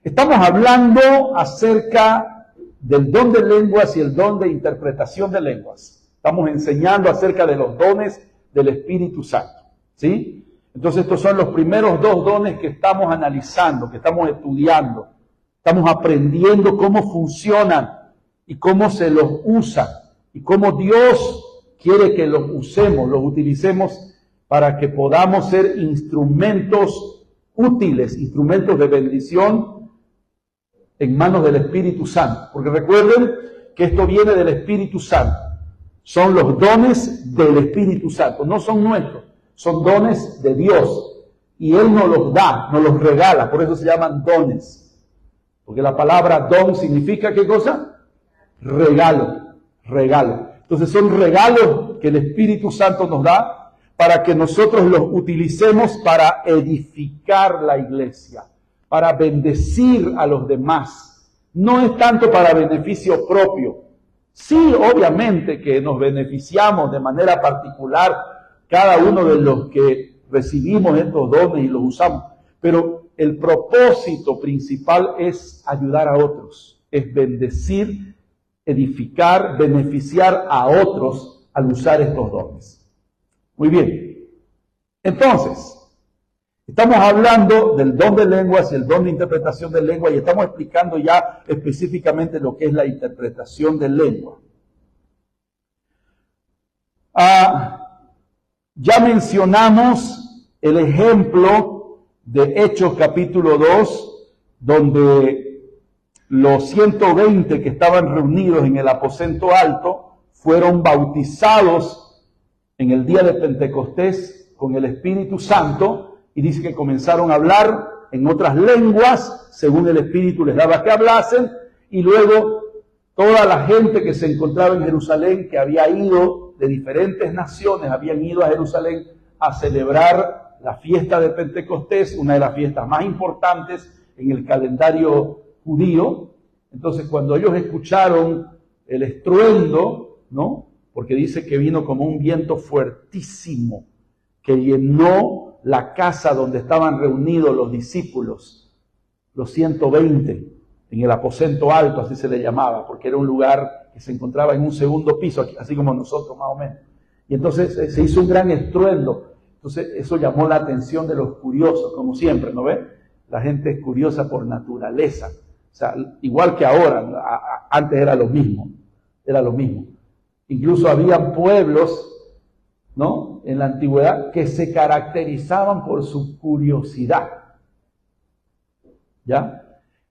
Estamos hablando acerca del don de lenguas y el don de interpretación de lenguas. Estamos enseñando acerca de los dones del Espíritu Santo, ¿sí? Entonces estos son los primeros dos dones que estamos analizando, que estamos estudiando. Estamos aprendiendo cómo funcionan y cómo se los usa y cómo Dios quiere que los usemos, los utilicemos para que podamos ser instrumentos útiles, instrumentos de bendición en manos del Espíritu Santo. Porque recuerden que esto viene del Espíritu Santo. Son los dones del Espíritu Santo, no son nuestros, son dones de Dios. Y Él nos los da, nos los regala, por eso se llaman dones. Porque la palabra don significa ¿qué cosa? Regalo, regalo. Entonces son regalos que el Espíritu Santo nos da para que nosotros los utilicemos para edificar la iglesia, para bendecir a los demás. No es tanto para beneficio propio. Sí, obviamente que nos beneficiamos de manera particular cada uno de los que recibimos estos dones y los usamos, pero el propósito principal es ayudar a otros, es bendecir, edificar, beneficiar a otros al usar estos dones. Muy bien. Entonces, estamos hablando del don de lenguas y el don de interpretación de lengua y estamos explicando ya específicamente lo que es la interpretación de lengua. Ya mencionamos el ejemplo de Hechos capítulo 2, donde los 120 que estaban reunidos en el aposento alto fueron bautizados en el día de Pentecostés con el Espíritu Santo y dice que comenzaron a hablar en otras lenguas según el Espíritu les daba que hablasen, y luego toda la gente que se encontraba en Jerusalén, que había ido de diferentes naciones, habían ido a Jerusalén a celebrar la fiesta de Pentecostés, una de las fiestas más importantes en el calendario judío. Entonces, cuando ellos escucharon el estruendo, ¿no? Porque dice que vino como un viento fuertísimo que llenó la casa donde estaban reunidos los discípulos, los 120, en el aposento alto, así se le llamaba, porque era un lugar que se encontraba en un segundo piso, así como nosotros más o menos. Y entonces se hizo un gran estruendo. Entonces eso llamó la atención de los curiosos, como siempre, ¿no ve? La gente es curiosa por naturaleza. O sea, igual que ahora, antes era lo mismo, era lo mismo. Incluso había pueblos, ¿no?, en la antigüedad que se caracterizaban por su curiosidad. ¿Ya?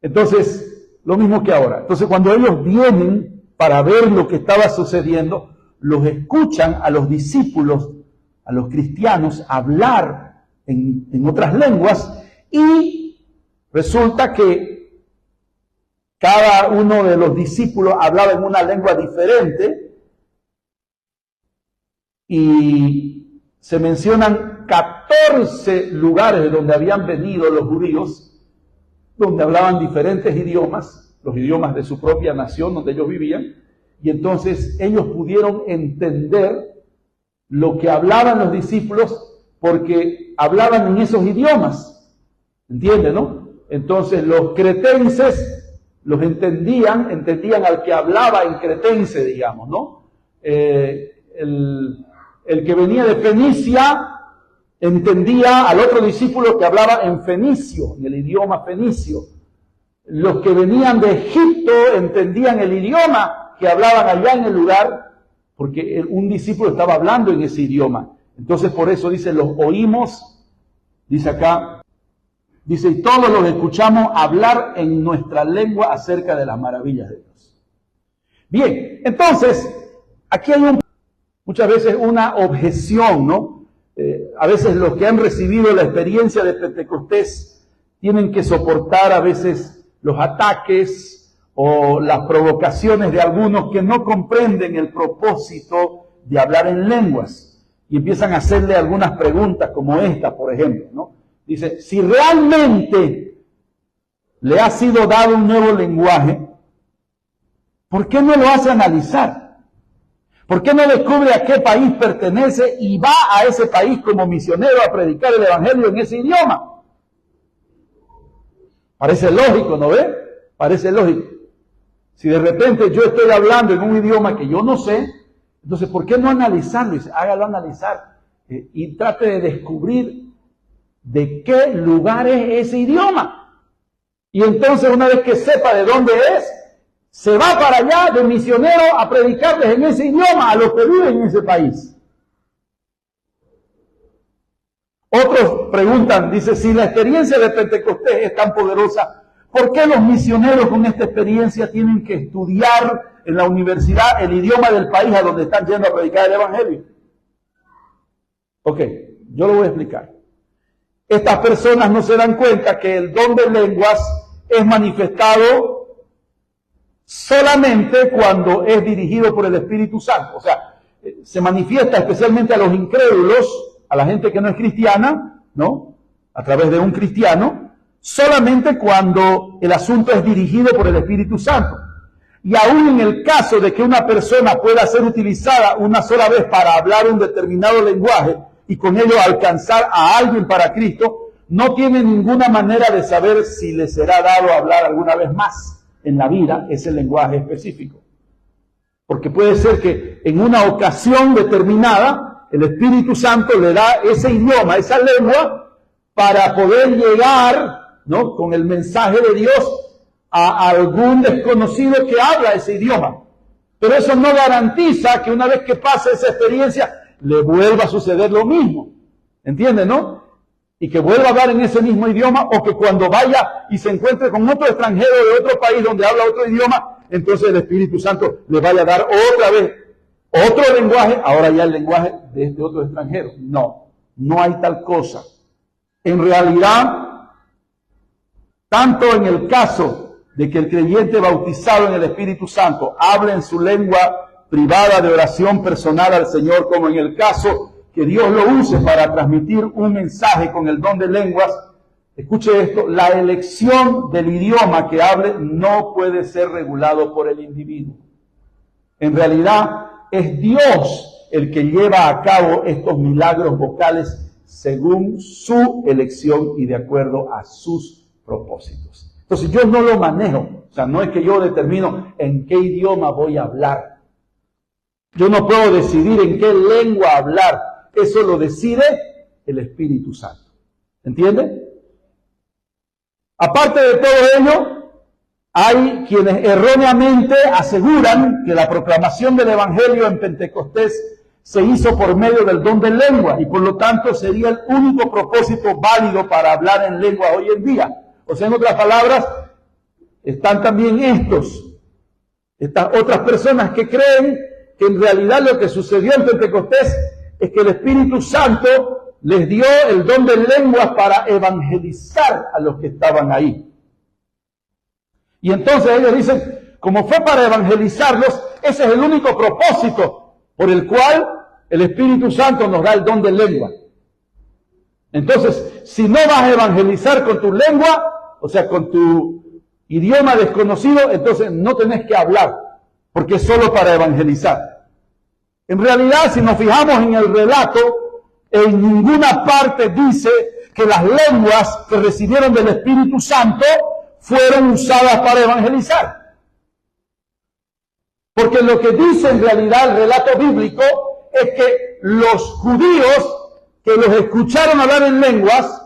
Entonces, lo mismo que ahora. Entonces, cuando ellos vienen para ver lo que estaba sucediendo, los escuchan a los discípulos, a los cristianos, hablar en otras lenguas, y resulta que cada uno de los discípulos hablaba en una lengua diferente, y se mencionan 14 lugares de donde habían venido los judíos, donde hablaban diferentes idiomas, los idiomas de su propia nación donde ellos vivían, y entonces ellos pudieron entender lo que hablaban los discípulos porque hablaban en esos idiomas, ¿entienden, no? Entonces los cretenses los entendían al que hablaba en cretense, digamos, ¿no? El que venía de Fenicia entendía al otro discípulo que hablaba en fenicio, en el idioma fenicio. Los que venían de Egipto entendían el idioma que hablaban allá en el lugar, porque un discípulo estaba hablando en ese idioma. Entonces por eso dice, los oímos, dice acá, dice, y todos los escuchamos hablar en nuestra lengua acerca de las maravillas de Dios. Bien, entonces, aquí hay muchas veces una objeción, ¿no? A veces los que han recibido la experiencia de Pentecostés tienen que soportar a veces los ataques o las provocaciones de algunos que no comprenden el propósito de hablar en lenguas y empiezan a hacerle algunas preguntas como esta, por ejemplo, ¿no? Dice, si realmente le ha sido dado un nuevo lenguaje, ¿por qué no lo hace analizar? ¿Por qué no descubre a qué país pertenece y va a ese país como misionero a predicar el evangelio en ese idioma? Parece lógico, ¿no ve? Parece lógico. Si de repente yo estoy hablando en un idioma que yo no sé, entonces ¿por qué no analizarlo? Dice, hágalo analizar y trate de descubrir de qué lugar es ese idioma. Y entonces una vez que sepa de dónde es, se va para allá de misionero a predicarles en ese idioma a los que viven en ese país. Otros preguntan, dice, si la experiencia de Pentecostés es tan poderosa, ¿por qué los misioneros con esta experiencia tienen que estudiar en la universidad el idioma del país a donde están yendo a predicar el evangelio? Ok, yo lo voy a explicar. Estas personas no se dan cuenta que el don de lenguas es manifestado solamente cuando es dirigido por el Espíritu Santo. O sea, se manifiesta especialmente a los incrédulos, a la gente que no es cristiana, ¿no? A través de un cristiano, solamente cuando el asunto es dirigido por el Espíritu Santo. Y aún en el caso de que una persona pueda ser utilizada una sola vez para hablar un determinado lenguaje y con ello alcanzar a alguien para Cristo, no tiene ninguna manera de saber si le será dado hablar alguna vez más en la vida ese lenguaje específico. Porque puede ser que en una ocasión determinada el Espíritu Santo le da ese idioma, esa lengua, para poder llegar, ¿no?, con el mensaje de Dios a algún desconocido que habla ese idioma. Pero eso no garantiza que una vez que pase esa experiencia le vuelva a suceder lo mismo. ¿Entienden, no? Y que vuelva a hablar en ese mismo idioma, o que cuando vaya y se encuentre con otro extranjero de otro país donde habla otro idioma, entonces el Espíritu Santo le vaya a dar otra vez otro lenguaje, ahora ya el lenguaje de este otro extranjero. No, no hay tal cosa. En realidad, tanto en el caso de que el creyente bautizado en el Espíritu Santo hable en su lengua privada de oración personal al Señor, como en el caso que Dios lo use para transmitir un mensaje con el don de lenguas, escuche esto, la elección del idioma que hable no puede ser regulado por el individuo. En realidad, es Dios el que lleva a cabo estos milagros vocales según su elección y de acuerdo a sus propósitos. Entonces yo no lo manejo, o sea, no es que yo determino en qué idioma voy a hablar. Yo no puedo decidir en qué lengua hablar, eso lo decide el Espíritu Santo. ¿Entiende? Aparte de todo ello, hay quienes erróneamente aseguran que la proclamación del Evangelio en Pentecostés se hizo por medio del don de lengua y por lo tanto sería el único propósito válido para hablar en lengua hoy en día. O sea, en otras palabras, están también estas otras personas que creen que en realidad lo que sucedió en Pentecostés es que el Espíritu Santo les dio el don de lenguas para evangelizar a los que estaban ahí. Y entonces ellos dicen, como fue para evangelizarlos, ese es el único propósito por el cual el Espíritu Santo nos da el don de lengua. Entonces, si no vas a evangelizar con tu lengua, o sea, con tu idioma desconocido, entonces no tenés que hablar, porque es solo para evangelizar. En realidad, si nos fijamos en el relato, en ninguna parte dice que las lenguas que recibieron del Espíritu Santo fueron usadas para evangelizar. Porque lo que dice en realidad el relato bíblico es que los judíos que los escucharon hablar en lenguas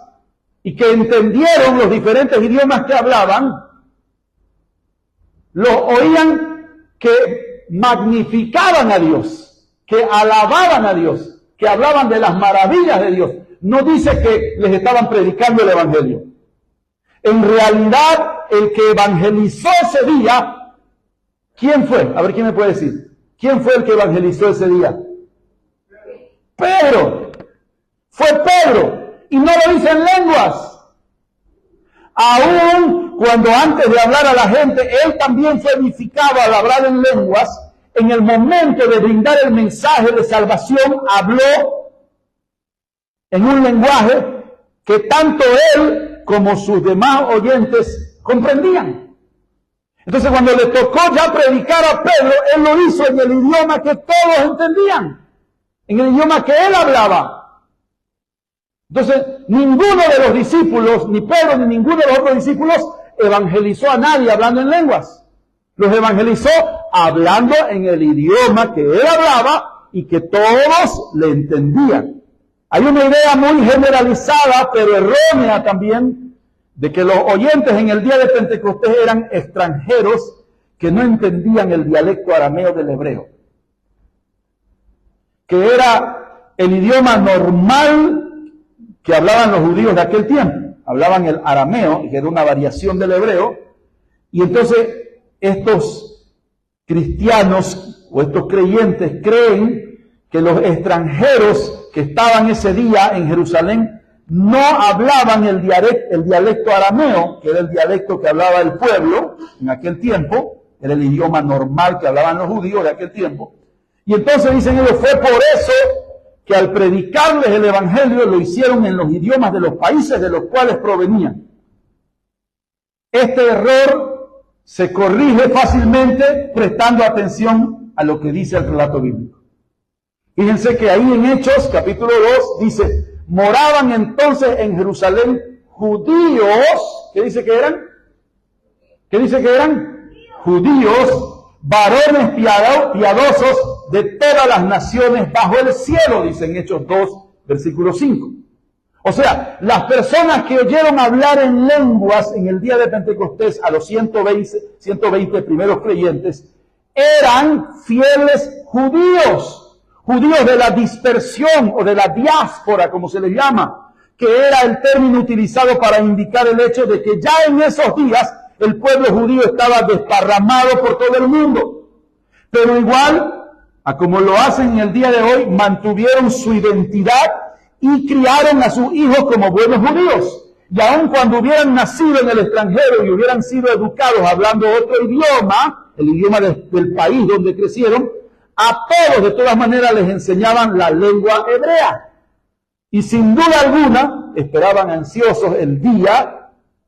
y que entendieron los diferentes idiomas que hablaban, los oían que magnificaban a Dios, que alababan a Dios, que hablaban de las maravillas de Dios. No dice que les estaban predicando el Evangelio. En realidad, el que evangelizó ese día, ¿quién fue? A ver, ¿quién me puede decir? ¿Quién fue el que evangelizó ese día? Pedro. Fue Pedro. Y no lo hizo en lenguas. Aún cuando antes de hablar a la gente, él también fue edificado al hablar en lenguas, en el momento de brindar el mensaje de salvación, habló en un lenguaje que tanto él como sus demás oyentes comprendían. Entonces, cuando le tocó ya predicar a Pedro, él lo hizo en el idioma que todos entendían, en el idioma que él hablaba. Entonces, ninguno de los discípulos, ni Pedro ni ninguno de los otros discípulos, evangelizó a nadie hablando en lenguas. Los evangelizó hablando en el idioma que él hablaba y que todos le entendían. Hay una idea muy generalizada, pero errónea también, de que los oyentes en el día de Pentecostés eran extranjeros que no entendían el dialecto arameo del hebreo, que era el idioma normal que hablaban los judíos de aquel tiempo. Hablaban el arameo, que era una variación del hebreo, y entonces estos cristianos o estos creyentes creen que los extranjeros que estaban ese día en Jerusalén no hablaban el dialecto arameo, que era el dialecto que hablaba el pueblo en aquel tiempo, era el idioma normal que hablaban los judíos de aquel tiempo. Y entonces dicen ellos, fue por eso que al predicarles el evangelio lo hicieron en los idiomas de los países de los cuales provenían. Este error se corrige fácilmente prestando atención a lo que dice el relato bíblico. Fíjense que ahí en Hechos, capítulo 2, dice, moraban entonces en Jerusalén judíos, ¿qué dice que eran? ¿Qué dice que eran? Judíos, varones piadosos de todas las naciones bajo el cielo, dice en Hechos 2, versículo 5. O sea, las personas que oyeron hablar en lenguas en el día de Pentecostés a los 120 primeros creyentes, eran fieles judíos, judíos de la dispersión o de la diáspora, como se le llama, que era el término utilizado para indicar el hecho de que ya en esos días el pueblo judío estaba desparramado por todo el mundo. Pero igual, a como lo hacen en el día de hoy, mantuvieron su identidad y criaron a sus hijos como buenos judíos. Y aun cuando hubieran nacido en el extranjero y hubieran sido educados hablando otro idioma, el idioma del país donde crecieron, a todos de todas maneras les enseñaban la lengua hebrea. Y sin duda alguna esperaban ansiosos el día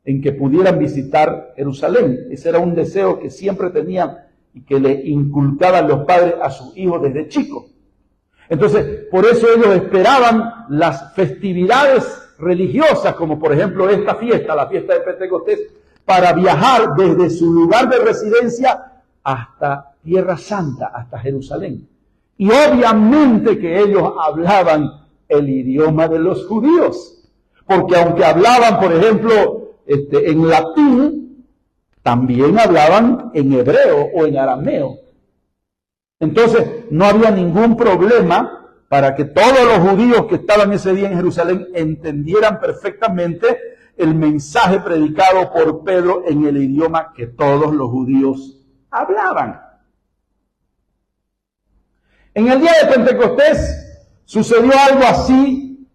en que pudieran visitar Jerusalén. Ese era un deseo que siempre tenían y que le inculcaban los padres a sus hijos desde chicos. Entonces, por eso ellos esperaban las festividades religiosas, como por ejemplo esta fiesta, la fiesta de Pentecostés, para viajar desde su lugar de residencia hasta Tierra Santa, hasta Jerusalén. Y obviamente que ellos hablaban el idioma de los judíos, porque aunque hablaban, por ejemplo, en latín, también hablaban en hebreo o en arameo. Entonces, no había ningún problema para que todos los judíos que estaban ese día en Jerusalén entendieran perfectamente el mensaje predicado por Pedro en el idioma que todos los judíos hablaban. En el día de Pentecostés sucedió algo así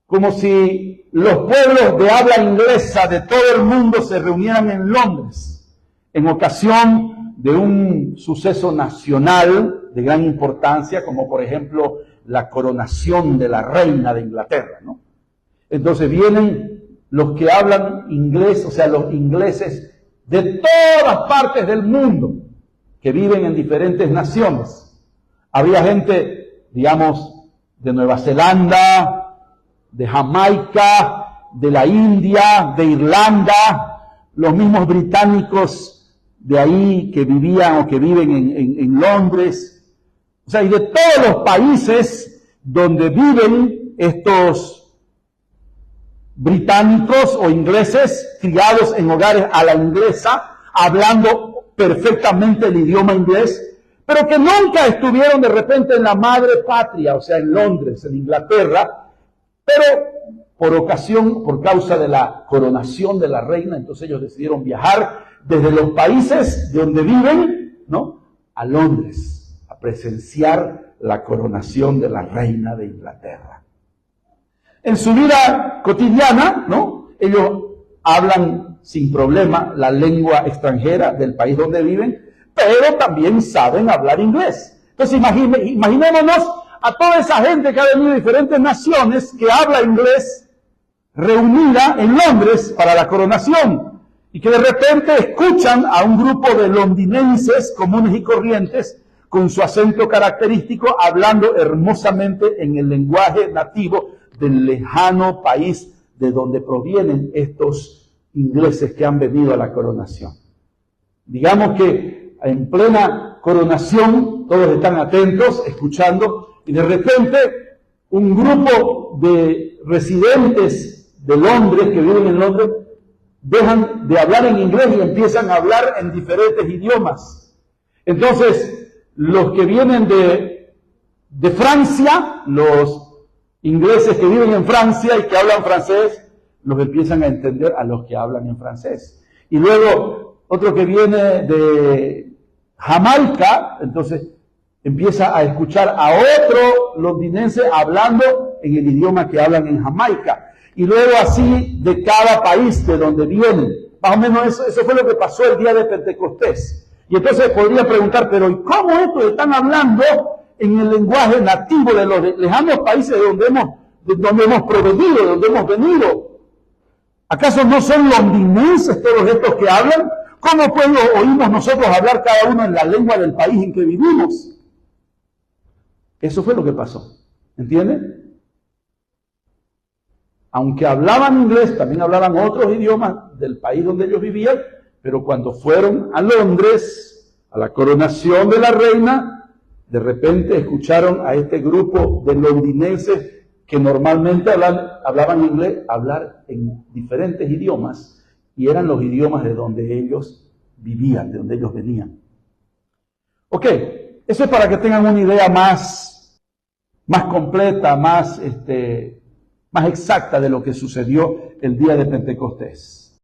como si los pueblos de habla inglesa de todo el mundo se reunieran en Londres en ocasión de un suceso nacional de gran importancia, como por ejemplo la coronación de la reina de Inglaterra, ¿no? Entonces vienen los que hablan inglés, o sea, los ingleses de todas partes del mundo, que viven en diferentes naciones. Había gente, digamos, de Nueva Zelanda, de Jamaica, de la India, de Irlanda, los mismos británicos de ahí que vivían o que viven en Londres, o sea, y de todos los países donde viven estos británicos o ingleses criados en hogares a la inglesa, hablando perfectamente el idioma inglés, pero que nunca estuvieron de repente en la madre patria, o sea, en Londres, en Inglaterra, pero por causa de la coronación de la reina, entonces ellos decidieron viajar desde los países de donde viven, ¿no?, a Londres, a presenciar la coronación de la reina de Inglaterra. En su vida cotidiana, ¿no?, ellos hablan sin problema la lengua extranjera del país donde viven, pero también saben hablar inglés. Entonces imaginémonos a toda esa gente que ha venido de diferentes naciones que habla inglés, reunida en Londres para la coronación, y que de repente escuchan a un grupo de londinenses comunes y corrientes con su acento característico hablando hermosamente en el lenguaje nativo del lejano país de donde provienen estos ingleses que han venido a la coronación. Digamos que en plena coronación todos están atentos, escuchando, y de repente un grupo de residentes de Londres, que viven en Londres, dejan de hablar en inglés y empiezan a hablar en diferentes idiomas. Entonces, los que vienen de Francia, los ingleses que viven en Francia y que hablan francés, los empiezan a entender a los que hablan en francés. Y luego, otro que viene de Jamaica, entonces empieza a escuchar a otro londinense hablando en el idioma que hablan en Jamaica. Y luego así de cada país de donde vienen. Más o menos eso fue lo que pasó el día de Pentecostés. Y entonces podría preguntar, pero ¿y cómo estos están hablando en el lenguaje nativo de los lejanos países de donde hemos provenido, de donde hemos venido? ¿Acaso no son londinenses todos estos que hablan? ¿Cómo pues oímos nosotros hablar cada uno en la lengua del país en que vivimos? Eso fue lo que pasó. ¿Entienden? Aunque hablaban inglés, también hablaban otros idiomas del país donde ellos vivían, pero cuando fueron a Londres, a la coronación de la reina, de repente escucharon a este grupo de londinenses que normalmente hablaban inglés, hablar en diferentes idiomas, y eran los idiomas de donde ellos vivían, de donde ellos venían. Ok, eso es para que tengan una idea más completa, más exacta de lo que sucedió el día de Pentecostés.